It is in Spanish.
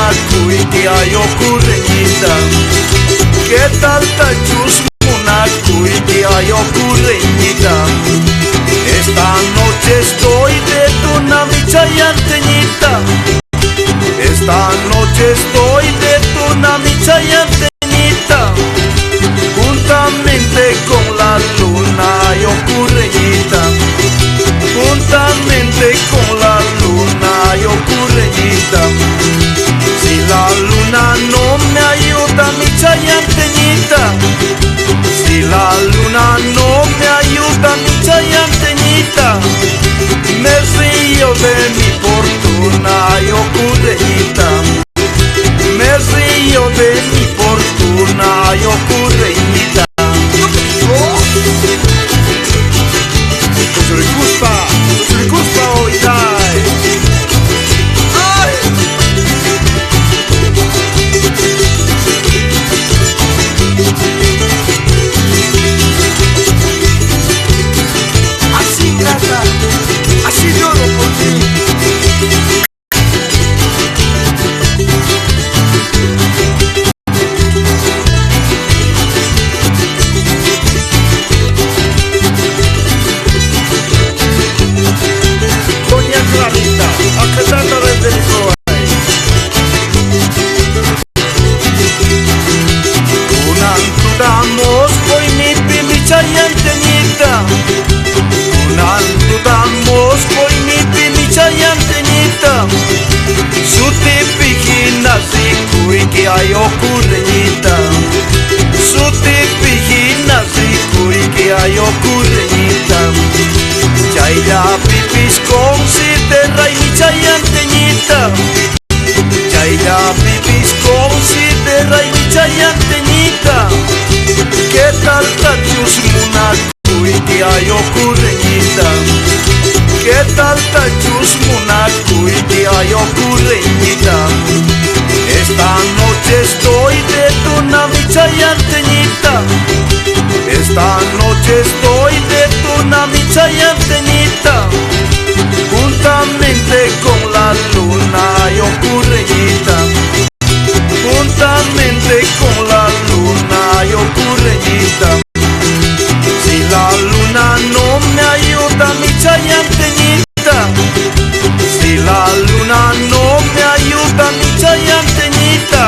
munakuiti ayokureñita. ¿Qué tal tachus munakuiti ayokureñita? Esta noche estoy de tunami chayanteñita. Esta noche estoy de tunami chayanteñita. Juntamente con la luna ayokureñita. Juntamente con la luna ayokureñita. Si la luna no me ayuda mi chayanteñita, si la luna no me ayuda mi chayanteñita, me río de mi fortuna ayokureñita. Me río de mi fortuna ayokureñita. Se gusta hoy dai. Ay. Así grata, así lloro por ti. Doña Clarita, acatando desde el Coay. Unantudamos hoy mi pimi chayanteñita. Unantudamos hoy mi pimi chayanteñita. Suti pijina sikuiki ayokureñita. Suti pijina sikuiki ayokureñita. Chayla pipis considera y mi chayanteñita. Chayla pipis considera y mi chayanteñita. ¿Qué tal tachus munakuiti ayokureñita? ¿Qué tal tachus munakuiti ayokureñita? Esta noche estoy de tunami chayanteñita. Esta noche estoy de tunami chayanteñita. Juntamente con la luna ayokureñita. Juntamente con la luna ayokureñita. Si la luna no me ayuda mi chayanteñita, si la luna no me ayuda mi chayanteñita,